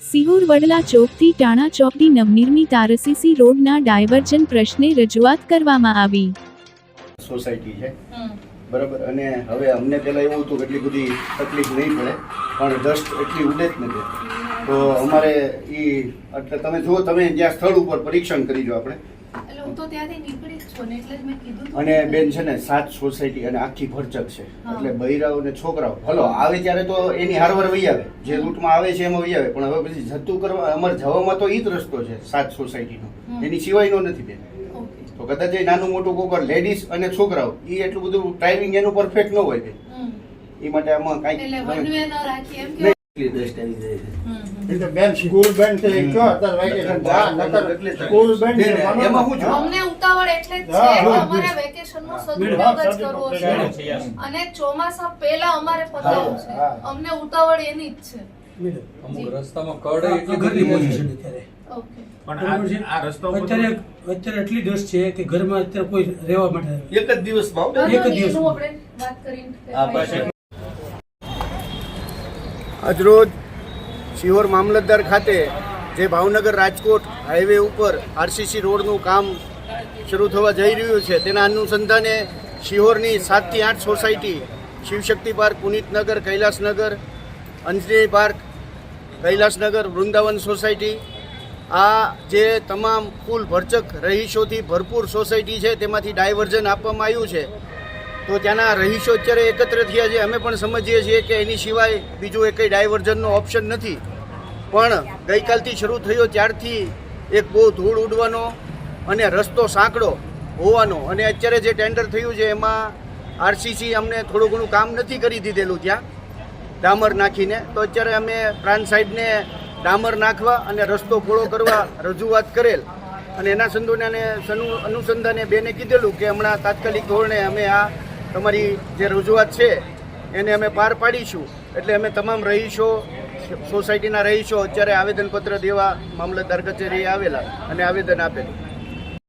સિહોર વડલા ચોકથી ટાણા ચોકડી નવનિર્મિત આરસીસી રોડના ડાયવર્ઝન પ્રશ્ને રજૂઆત કરવામાં આવી. સોસાયટી છે બરાબર, અને હવે અમને પહેલાં એવું હતું કે એટલી બધી તકલીફ નહીં પડે, પણ ડસ્ટ એટલી ઉડે જ નથી. તો અમારે એટલે તમે જુઓ, તમે જ્યાં સ્થળ ઉપર પરીક્ષણ કરી જો આપણે. અને બેન છે ને 7 સોસાયટી અને આખી ભરચક છે, એટલે બૈરાઓ ને છોકરાઓ ભલો આવે ત્યારે તો એની હારવાર વહી આવે, જે રૂટમાં આવે છે એમાં વહી આવે, પણ હવે પછી જતું કરવા અમારે જવામાં તો ઈ જ રસ્તો છે 7 સોસાયટીનો, એની સિવાયનો નથી બેન. તો કદાચ એ નાનું મોટું કોકર લેડીઝ અને છોકરાઓ ઈ એટલું બધું ડ્રાઇવિંગ એનું પરફેક્ટ ન હોય બેન, એ માટે આમાં કાંઈ બેન સ્કૂલ બેન છે કયો અત્યારે વેકેશન જા સ્કૂલ બેન છે એમાં હું જો અમને ઉતાવળ એટલે જ છે કે અમારે વેકેશનનો સદુપયોગ જ કરવો છે અને ચોમાસા પહેલા અમારે પતાવવું છે. અમને ઉતાવળ એની જ છે. અમુક રસ્તામાં કડે એટલી બધી પોઝિશન ઓકે, પણ આ રસ્તો અત્યારે એટલી ડસ્ટ છે કે ઘરમાં અત્યારે કોઈ રહેવા માટે એક જ દિવસમાં એક જ દિવસ આપણે વાત કરીને આજરોજ સિહોર મામલતદાર ખાતે જે ભાવનગર રાજકોટ હાઈવે ઉપર આરસીસી રોડનું કામ શરૂ થવા જઈ રહ્યું છે, તેના અનુસંધાને સિહોરની 7 થી 8 society Shivshakti park, Punitnagar, Kailashnagar, Anjaneya park, Kailashnagar, Vrindavan society, આ જે તમામ ફૂલ ભરચક રહીશોથી ભરપૂર સોસાયટી છે તેમાંથી ડાયવર્ઝન આપવામાં આવ્યું છે. તો ત્યાંના રહીશો અત્યારે એકત્ર થયા છે. અમે પણ સમજીએ છીએ કે એની સિવાય બીજું એક ડાયવર્ઝનનો ઓપ્શન નથી, પણ ગઈકાલથી શરૂ થયો ત્યારથી એક બહુ ધૂળ ઉડવાનો અને રસ્તો સાંકડો હોવાનો, અને અત્યારે જે ટેન્ડર થયું છે એમાં આરસીસી અમને થોડું ઘણું કામ નથી કરી દીધેલું ત્યાં ડામર નાખીને. તો અત્યારે અમે પ્રાંત સાઈડને ડામર નાખવા અને રસ્તો પહોળો કરવા રજૂઆત કરેલ, અને એના અનુસંધાને બેને કીધેલું કે હમણાં તાત્કાલિક ધોરણે અમે આ તમારી જે રજૂઆત છે એને અમે પાર પાડીશું. એટલે અમે તમામ રહીશો, સોસાયટીના રહીશો અત્યારે આવેદનપત્ર દેવા મામલતદાર કચેરીએ આવેલા અને આવેદન આપેલું.